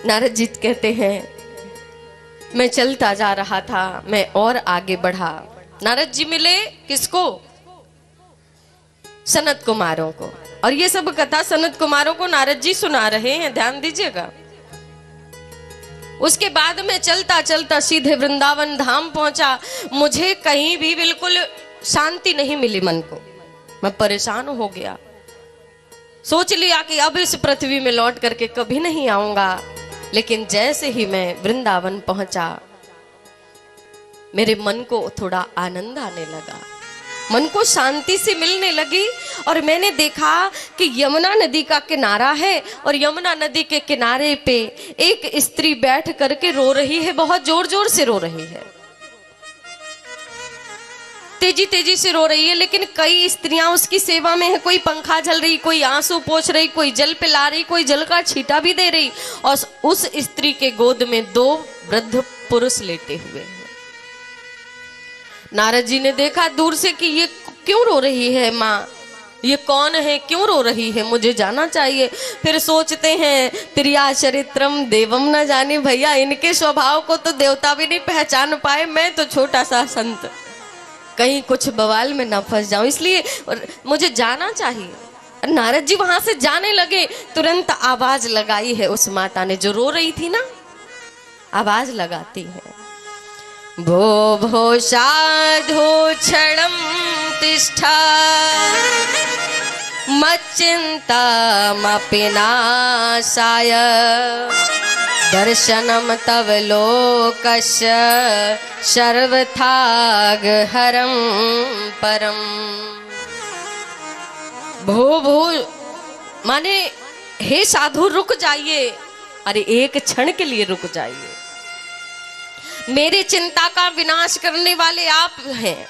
नारद जी कहते हैं मैं चलता जा रहा था, मैं और आगे बढ़ा। नारद जी मिले किसको? सनत कुमारों को। और ये सब कथा सनत कुमारों को नारद जी सुना रहे हैं, ध्यान दीजिएगा। उसके बाद में चलता चलता सीधे वृंदावन धाम पहुंचा। मुझे कहीं भी बिल्कुल शांति नहीं मिली मन को, मैं परेशान हो गया। सोच लिया कि अब इस पृथ्वी में लौट करके कभी नहीं आऊंगा। लेकिन जैसे ही मैं वृंदावन पहुंचा, मेरे मन को थोड़ा आनंद आने लगा, मन को शांति से मिलने लगी। और मैंने देखा कि यमुना नदी का किनारा है और यमुना नदी के किनारे पे एक स्त्री बैठ करके रो रही है, बहुत जोर जोर से रो रही है, तेजी तेजी से रो रही है। लेकिन कई स्त्रियां उसकी सेवा में है, कोई पंखा झल रही, कोई आंसू पोंछ रही, कोई जल पिला रही, कोई जल का छींटा भी दे रही। और उस स्त्री के गोद में 2 वृद्ध पुरुष लेटे हुए हैं। नारद जी ने देखा दूर से कि ये क्यों रो रही है माँ, ये कौन है, क्यों रो रही है, मुझे जाना चाहिए। फिर सोचते हैं प्रिया चरित्रम देवम न जाने, भैया इनके स्वभाव को तो देवता भी नहीं पहचान पाए, मैं तो छोटा सा संत, कहीं कुछ बवाल में ना फंस जाऊं, इसलिए मुझे जाना चाहिए। नारद जी वहां से जाने लगे, तुरंत आवाज लगाई है उस माता ने जो रो रही थी ना, आवाज लगाती है, भो भो साधु क्षणं तिष्ठा मच्चिन्तामपि नाशाय दर्शनम तव लोकस्य सर्वथागहरं परम। भो भो माने हे साधु रुक जाइए, अरे एक क्षण के लिए रुक जाइए, मेरी चिंता का विनाश करने वाले आप हैं।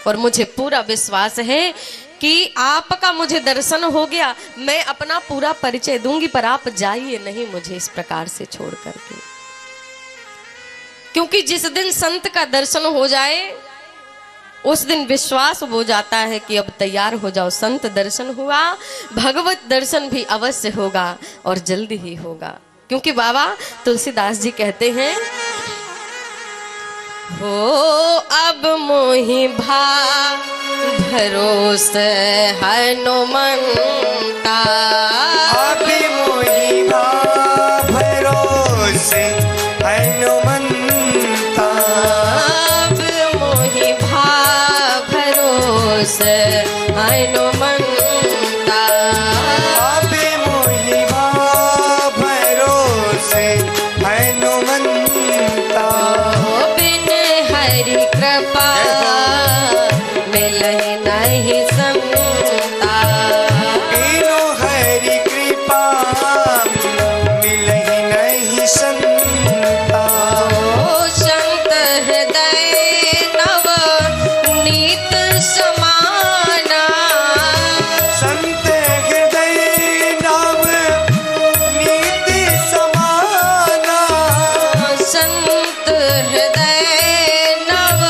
और मुझे पूरा विश्वास है कि आपका मुझे दर्शन हो गया, मैं अपना पूरा परिचय दूंगी, पर आप जाइए नहीं मुझे इस प्रकार से छोड़ करके। क्योंकि जिस दिन संत का दर्शन हो जाए उस दिन विश्वास हो जाता है कि अब तैयार हो जाओ, संत दर्शन हुआ, भगवत दर्शन भी अवश्य होगा और जल्दी ही होगा। क्योंकि बाबा तुलसीदास जी कहते हैं, हो अब मोहि भरोस हनुमंता, अब मोहि भरोस हनुमंता, अब मोहि भरोस हनुमंता, अब मोहि भरोस हनुमंता, बिन हरि कृपा मिलहि नहीं संता, बिनु हरि कृपा मिलहि नहीं संता, संत हृदय नव नीत समाना, संत हृदय नव नीत समाना, संत हृदय नव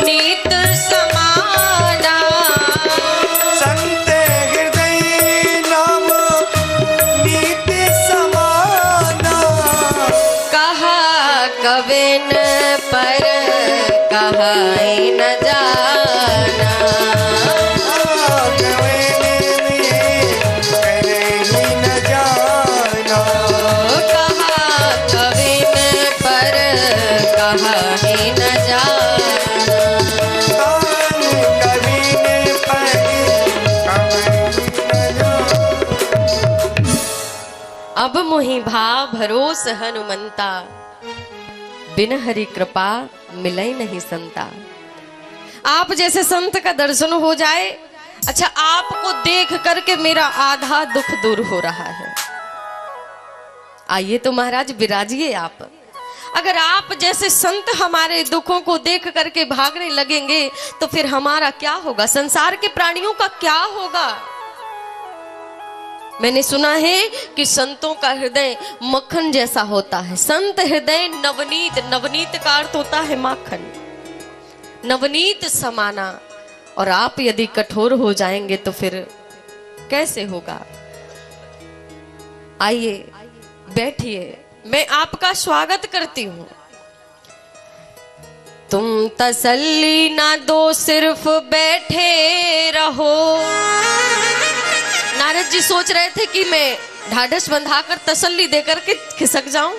नीत समाना, संत हृदय नव नीत समाना, कहा कबिन पर कहाई न जाना, कहा कबिन पर कहाई न जाना। अब मोहि भरोस हनुमंता, बिन हरि कृपा मिलई नहीं संता। आप जैसे संत का दर्शन हो जाए, अच्छा आपको देख करके मेरा आधा दुख दूर हो रहा है। आइए तो महाराज विराजिए आप। अगर आप जैसे संत हमारे दुखों को देख करके भागने लगेंगे तो फिर हमारा क्या होगा, संसार के प्राणियों का क्या होगा। मैंने सुना है कि संतों का हृदय मक्खन जैसा होता है। संत हृदय नवनीत, नवनीत का अर्थ होता है माखन, नवनीत समाना। और आप यदि कठोर हो जाएंगे तो फिर कैसे होगा। आइए बैठिए, मैं आपका स्वागत करती हूँ। तुम तसल्ली ना दो, सिर्फ बैठे रहो। नारद जी सोच रहे थे कि मैं ढाढ़स बंधाकर तसल्ली देकर के खिसक जाऊं,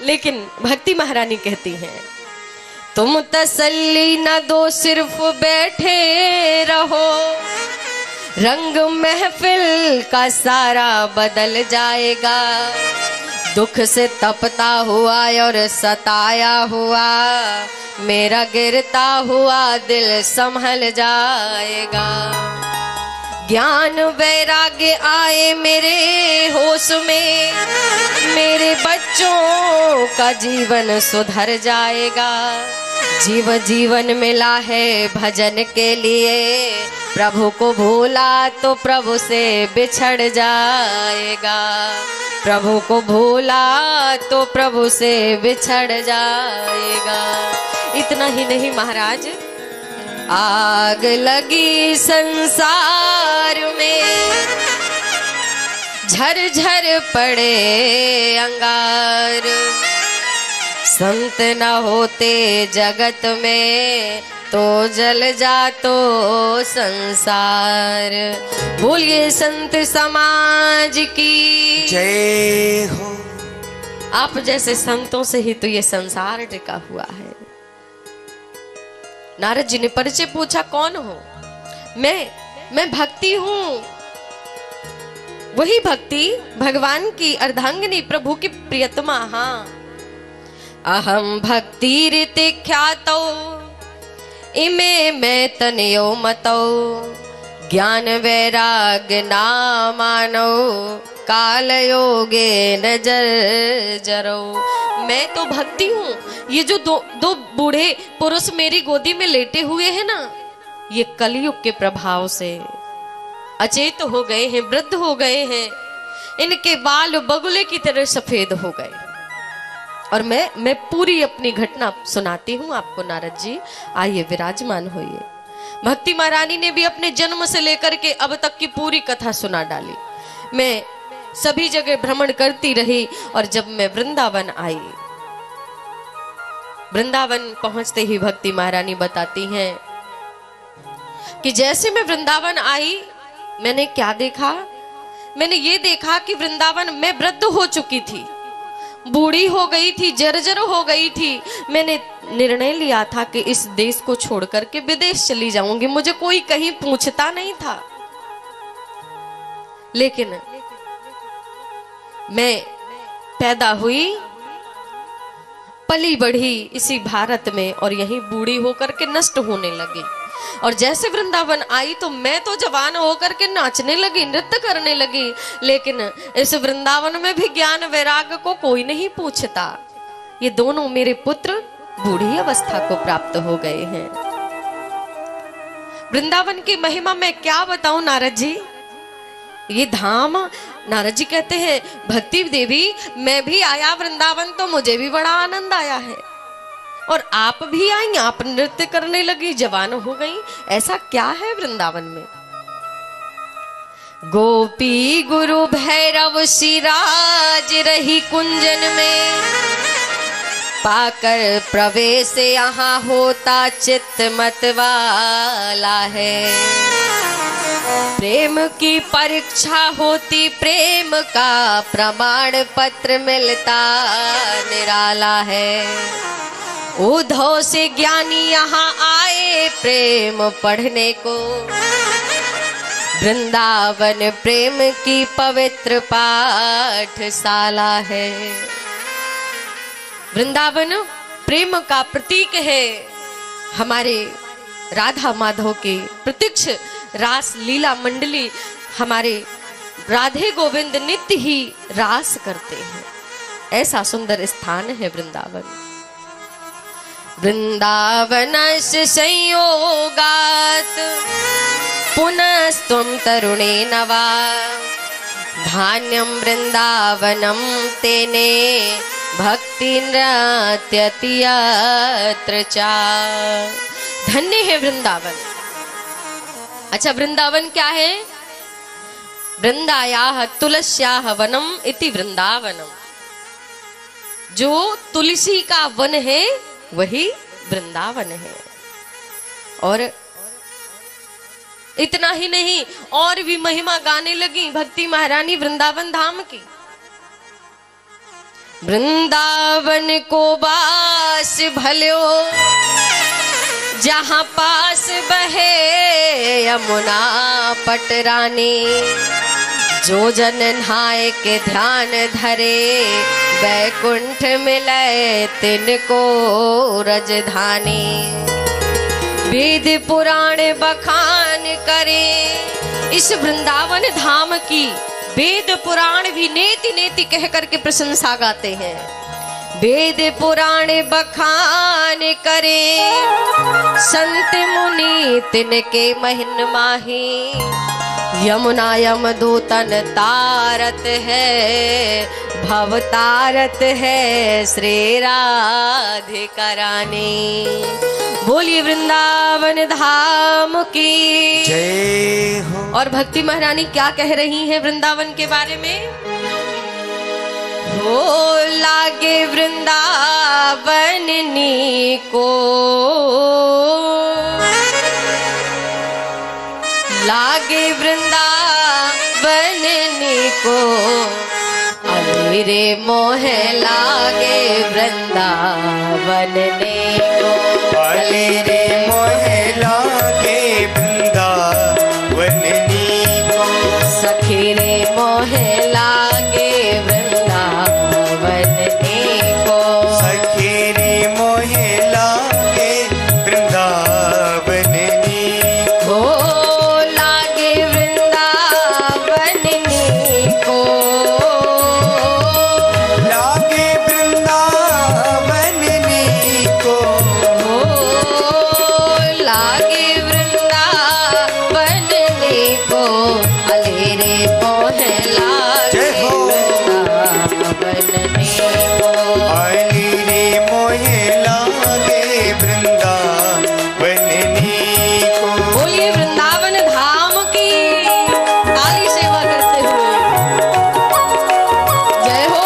लेकिन भक्ति महारानी कहती हैं तुम तसल्ली न दो, सिर्फ बैठे रहो। रंग महफिल का सारा बदल जाएगा। दुख से तपता हुआ और सताया हुआ मेरा गिरता हुआ दिल संभल जाएगा। ज्ञान वैराग्य आए मेरे होश में, मेरे बच्चों का जीवन सुधर जाएगा। जीवन मिला है भजन के लिए, प्रभु को भूला तो प्रभु से बिछड़ जाएगा। प्रभु को भूला तो प्रभु से बिछड़ जाएगा। इतना ही नहीं महाराज, आग लगी संसार में, झरझर पड़े अंगार। संत न होते जगत में तो जल जातो संसार। बोलिए संत समाज की जय हो। आप जैसे संतों से ही तो ये संसार टिका हुआ है। नारद जी ने परिचय पूछा, कौन हो? मैं भक्ति हूं। वही भक्ति भगवान की अर्धांगिनी, प्रभु की प्रियतमा। हाँ, अहम भक्ति रीति ख्यातो इमे मैं तनयो मतो। ज्ञान वैराग ना मानो काल योगे नजर जरो। मैं तो भक्ति हूँ। ये जो दो बूढ़े पुरुष मेरी गोदी में लेटे हुए हैं ना, ये कलयुग के प्रभाव से अचेत हो गए हैं, वृद्ध हो गए हैं। इनके बाल बगुले की तरह सफेद हो गए। और मैं पूरी अपनी घटना सुनाती हूँ आपको नारद जी। आइए विराजमान होइए। भक्ति महारानी ने भी अपने जन्म से लेकर के अब तक की पूरी कथा सुना डाली। मैं सभी जगह भ्रमण करती रही और जब मैं वृंदावन आई, वृंदावन पहुंचते ही भक्ति महारानी बताती हैं कि जैसे मैं वृंदावन आई, मैंने क्या देखा? मैंने ये देखा कि वृंदावन में वृद्ध हो चुकी थी, बूढ़ी हो गई थी, जर्जर हो गई थी। मैंने निर्णय लिया था कि इस देश को छोड़कर के विदेश चली जाऊंगी। मुझे कोई कहीं पूछता नहीं था, लेकिन मैं पैदा हुई, पली बढ़ी इसी भारत में और यहीं बूढ़ी होकर के नष्ट होने लगी। और जैसे वृंदावन आई तो मैं तो जवान होकर के नाचने लगी, नृत्य करने लगी। लेकिन इस वृंदावन में भी ज्ञान वैराग को कोई नहीं पूछता। ये दोनों मेरे पुत्र बूढ़ी अवस्था को प्राप्त हो गए हैं। वृंदावन की महिमा मैं क्या बताऊं नारद जी। ये धाम, नारद जी कहते हैं भक्ति देवी मैं भी आया वृंदावन तो मुझे भी बड़ा आनंद आया है। और आप भी आई, आप नृत्य करने लगी, जवान हो गई। ऐसा क्या है वृंदावन में? गोपी गुरु भैरव सिराज रही कुंजन में, पाकर प्रवेश यहाँ होता चित्त मतवाला है। प्रेम की परीक्षा होती, प्रेम का प्रमाण पत्र मिलता निराला है। उद्धव से ज्ञानी यहाँ आए प्रेम पढ़ने को, वृंदावन प्रेम की पवित्र पाठशाला है। वृंदावन प्रेम का प्रतीक है। हमारे राधा माधव के प्रत्यक्ष रास लीला मंडली, हमारे राधे गोविंद नित्य ही रास करते हैं। ऐसा सुंदर स्थान है वृंदावन। वृंदावनस्य संयोगात् पुनस्त्वं तरुणे नवा, धान्यं वृंदावनं तेने भक्ति नृत्यति यत्र चा। धन्य है वृंदावन। अच्छा, वृंदावन क्या है? वृंदायाः तुलस्याः वनम इति वृंदावनम। जो तुलसी का वन है वही वृंदावन है। और इतना ही नहीं, और भी महिमा गाने लगी भक्ति महारानी वृंदावन धाम की। वृंदावन को बास भलो जहाँ पास बहे यमुना पटरानी, जो जन नहाए के ध्यान धरे वैकुंठ मिले तिनको रजधानी। वेद पुराण बखान करे इस वृंदावन धाम की, वेद पुराण भी नेति नेति कह करके प्रशंसा गाते हैं। वेद पुराण बखान करे संत मुनि तिनके महिन माही, यमुना यम दूतन तारत है भव तारत है श्री राधिका रानी। बोलिए वृंदावन धाम की जय हो। और भक्ति महारानी क्या कह रही हैं वृंदावन के बारे में? हो लागे वृंदावन नी को, लागे वृंदावन नी को, अरे मोहे लागे वृंदावन ने को। अले रे मोहे लागे वृंदावन नी को, सखी रे मोहे लागे वृंदावन ने को। सखी रे मोहे लागे वृंदावन नी को। हो लागे वृंदावन नी को, लागे वृंदावन नी को। हो लागे वृंदावन नी को, अले रे मोहे लागे जय हो। वृंदावन नी को। अली रे मोहे लागे वृंदावन नी को। बोलिए वृंदावन धाम की ताली सेवा करते हुए जय हो।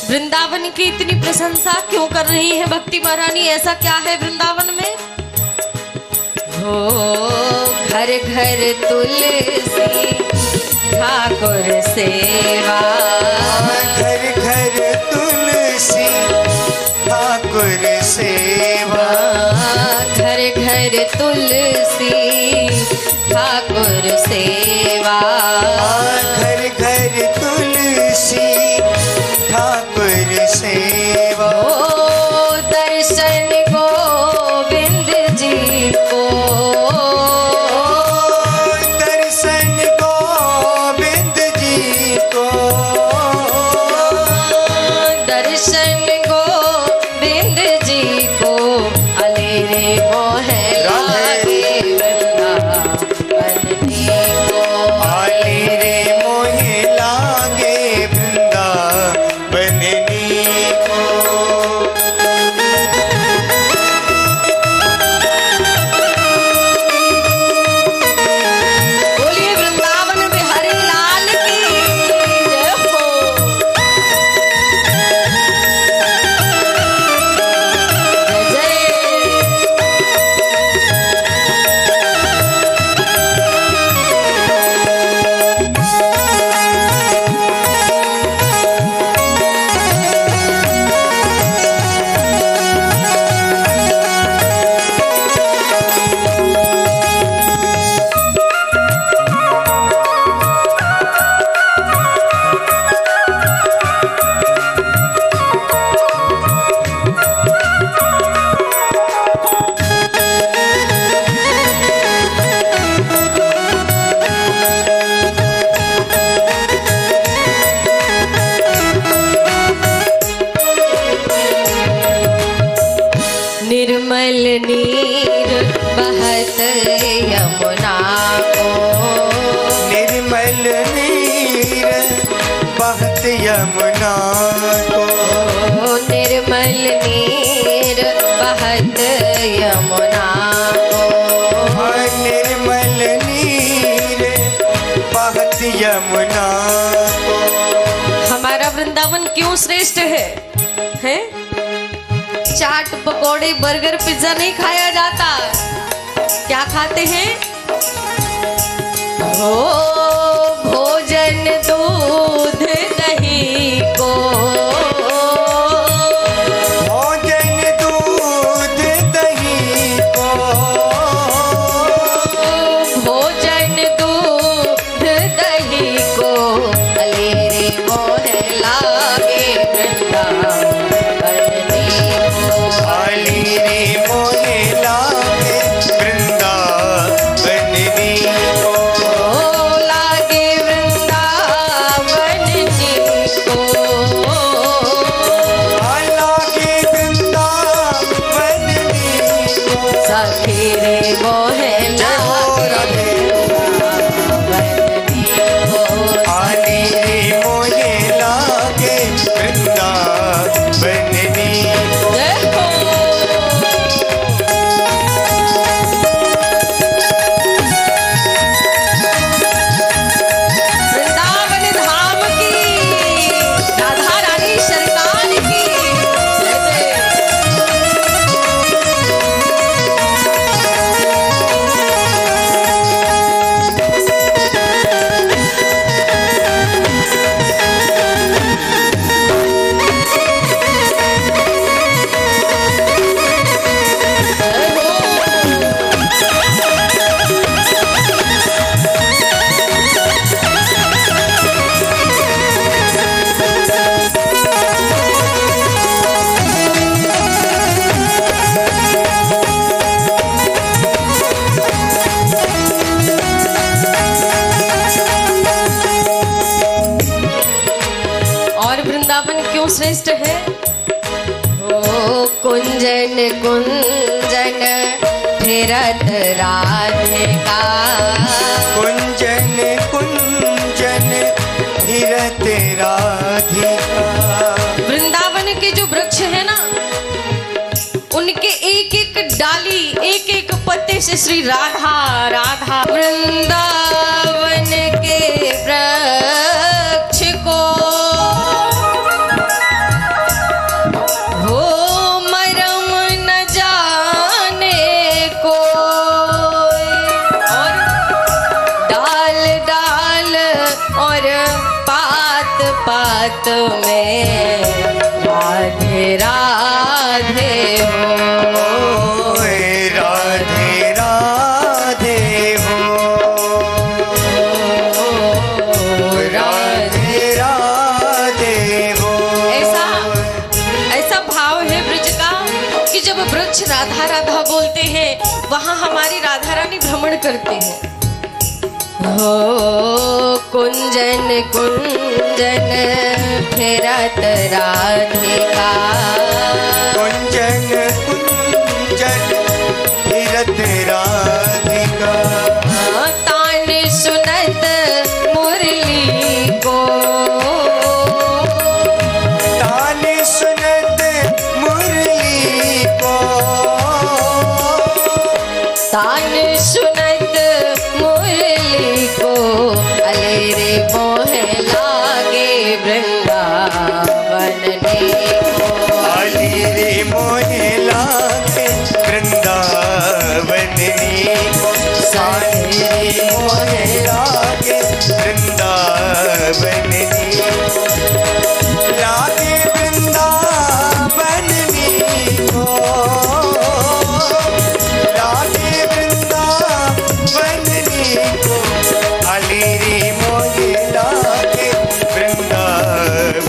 वृंदावन की इतनी प्रशंसा क्यों कर रही है भक्ति महारानी? ऐसा क्या है वृंदावन में? हो घर घर तुलसी ठाकुर सेवा, घर घर तुलसी ठाकुर सेवा। घर घर तुलसी ठाकुर सेवा। घर घर तुलसी ठाकुर सेवा। ओ दर्शन गोविंद जी को, दर्शन गोविंद जी को। दर्शन गोविंद जी को, अले रे मोहे लागे वृंदावन नी को। अली रे नीर बहत यमुना को। निर्मल नीर बहत यमुना को। निर्मल नीर बहत यमुना को। हमारा वृंदावन क्यों श्रेष्ठ है? हैं? चाट पकौड़े बर्गर पिज्जा नहीं खाया जाता, क्या खाते हैं? ओ भोजन दूध दही को। भोजन दूध दही को। भोजन दूध दही को। अलेरे मोहे लागे वृंदावन को। अलेरे मोहे लागे वृंदावन को। लागे वृंदावन को। लागे वृंदावन को। सखी रे मोहे लागे वृंदावन को। अलेरे मोहे लागे वृंदावन को। जय हो। वृंदावन धाम की, राधा रानी सरकार की जय जय। और वृंदावन क्यों श्रेष्ठ है? ओ कुंजन कुंजन फिरत राधिका। कुंजन कुंजन फिरत राधिका। वृंदावन के जो वृक्ष है ना, उनके एक एक डाली एक एक पत्ते से श्री राधा राधा। वृंदावन के वृक्ष को हो मरम न जाने को। और डाल डाल और पात पात में राधे राधे हो। राधे राधे हो। राधे राधे हो। ऐसा भाव है ब्रज का कि जब वृक्ष राधा राधा बोलते हैं, वहां हमारी राधा रानी भ्रमण करते हैं। हो कुंजन कुंजन फिरत राधिका। कुंजन कुंजन फिरत राधिका। तान सुनत मुरली को। तान सुनत मुरली को। तान सुनत मुरली को। अलेरे मोहे लागे वृंदावन को। अलेरे मोहे लागे वृंदावन को। सारे मोहे लागे वृंदावन को। लागे वृंदावन को। लागे वृंदावन को। अलेरे मोहे लागे वृंदावन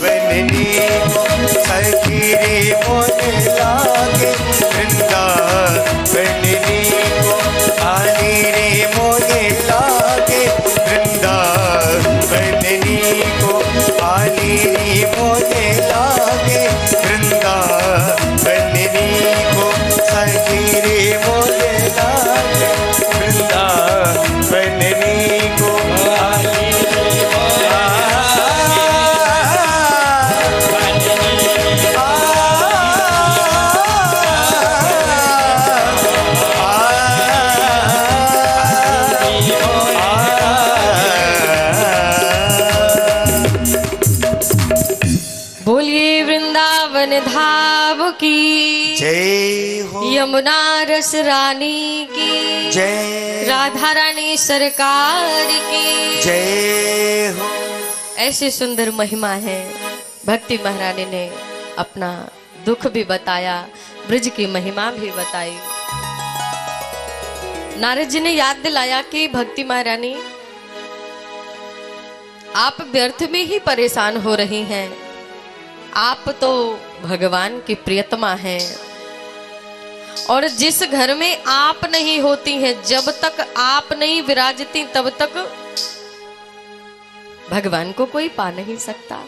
को। सखी रे मोहे लागे वृंदावन को। अलेरे मोहे लागे वृंदावन को। धाव की जय हो, यमुना रस रानी की जय, राधा रानी सरकार की जय हो। ऐसी सुंदर महिमा है। भक्ति महारानी ने अपना दुख भी बताया, ब्रज की महिमा भी बताई। नारद जी ने याद दिलाया कि भक्ति महारानी आप व्यर्थ में ही परेशान हो रही हैं। आप तो भगवान की प्रियतमा हैं और जिस घर में आप नहीं होती हैं, जब तक आप नहीं विराजती तब तक भगवान को कोई पा नहीं सकता।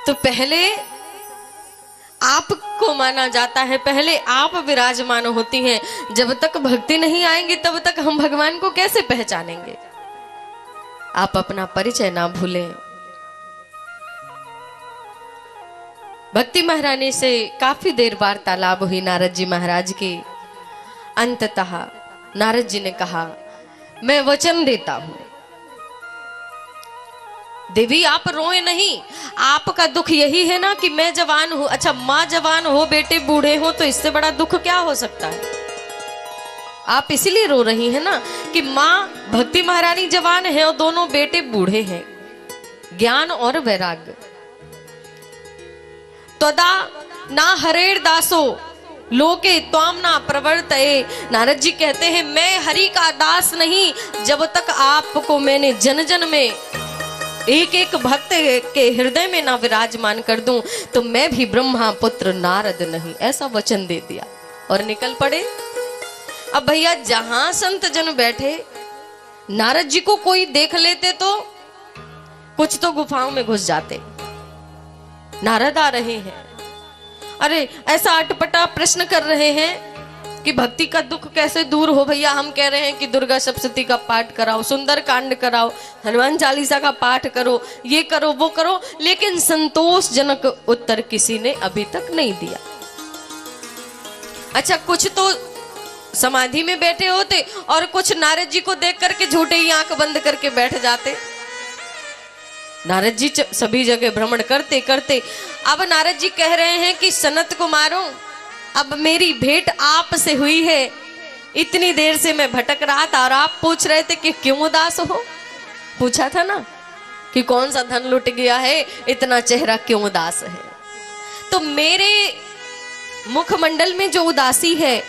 तो पहले आपको माना जाता है, पहले आप विराजमान होती हैं। जब तक भक्ति नहीं आएंगी तब तक हम भगवान को कैसे पहचानेंगे। आप अपना परिचय ना भूलें। भक्ति महारानी से काफी देर वार्तालाप हुई नारद जी महाराज की। अंततः नारद जी ने कहा, मैं वचन देता हूं। देवी आप रोए नहीं, आपका दुख यही है ना कि मैं जवान हूं। अच्छा, माँ जवान हो, बेटे बूढ़े हो, तो इससे बड़ा दुख क्या हो सकता है। आप इसीलिए रो रही हैं ना कि माँ भक्ति महारानी जवान है और दोनों बेटे बूढ़े हैं। ज्ञान और वैराग्य त्वदा ना हरेर दासो लोके त्वाम ना प्रवर्तये। नारद जी कहते हैं, मैं हरि का दास नहीं, जब तक आपको मैंने जन जन में एक एक भक्त के हृदय में ना विराजमान कर दूं तो मैं भी ब्रह्मा पुत्र नारद नहीं। ऐसा वचन दे दिया और निकल पड़े। अब भैया जहां संत जन बैठे, नारद जी को कोई देख लेते तो कुछ तो गुफाओं में घुस जाते। नारद आ रहे हैं, अरे ऐसा अटपटा प्रश्न कर रहे हैं कि भक्ति का दुख कैसे दूर हो। भैया हम कह रहे हैं कि दुर्गा सप्तशती का पाठ कराओ, सुंदर कांड कराओ, हनुमान चालीसा का पाठ करो, ये करो वो करो, लेकिन संतोषजनक उत्तर किसी ने अभी तक नहीं दिया। अच्छा, कुछ तो समाधि में बैठे होते और कुछ नारद जी को देख करके झूठे ही आंख बंद करके बैठ जाते। नारद जी सभी जगह भ्रमण करते करते अब नारद जी कह रहे हैं कि सनत कुमारों, अब मेरी भेंट आप से हुई है। इतनी देर से मैं भटक रहा था और आप पूछ रहे थे कि क्यों उदास हो। पूछा था ना कि कौन सा धन लुट गया है, इतना चेहरा क्यों उदास है। तो मेरे मुखमंडल में जो उदासी है,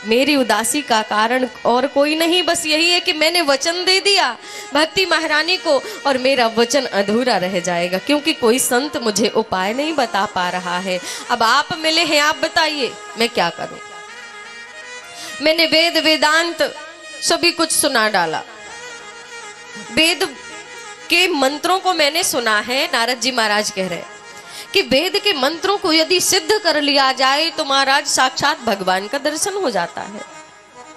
मेरी उदासी का कारण और कोई नहीं, बस यही है कि मैंने वचन दे दिया भक्ति महारानी को और मेरा वचन अधूरा रह जाएगा, क्योंकि कोई संत मुझे उपाय नहीं बता पा रहा है। अब आप मिले हैं, आप बताइए मैं क्या करूं। मैंने वेद वेदांत सभी कुछ सुना डाला, वेद के मंत्रों को मैंने सुना है। नारद जी महाराज कह रहे कि वेद के मंत्रों को यदि सिद्ध कर लिया जाए तो महाराज साक्षात भगवान का दर्शन हो जाता है।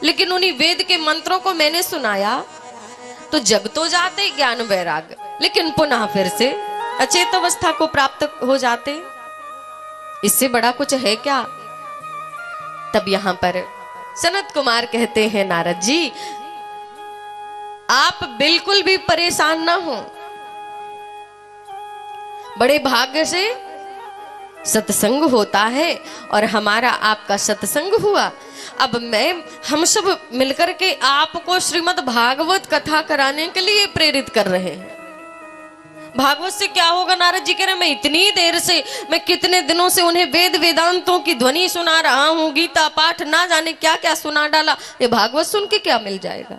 लेकिन उन्हीं वेद के मंत्रों को मैंने सुनाया तो जग तो जाते ज्ञान वैराग, लेकिन पुनः फिर से अचेत अवस्था को प्राप्त हो जाते। इससे बड़ा कुछ है क्या। तब यहां पर सनत कुमार कहते हैं, नारद जी आप बिल्कुल भी परेशान ना हो। बड़े भाग्य से सत्संग होता है और हमारा आपका सत्संग हुआ। अब हम सब मिलकर के आपको श्रीमद् भागवत कथा कराने के लिए प्रेरित कर रहे हैं। भागवत से क्या होगा। नारद जी कह रहे, मैं इतनी देर से, मैं कितने दिनों से उन्हें वेद वेदांतों की ध्वनि सुना रहा हूँ, गीता पाठ ना जाने क्या क्या सुना डाला, ये भागवत सुन के क्या मिल जाएगा।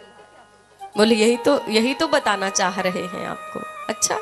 बोले यही तो बताना चाह रहे हैं आपको। अच्छा,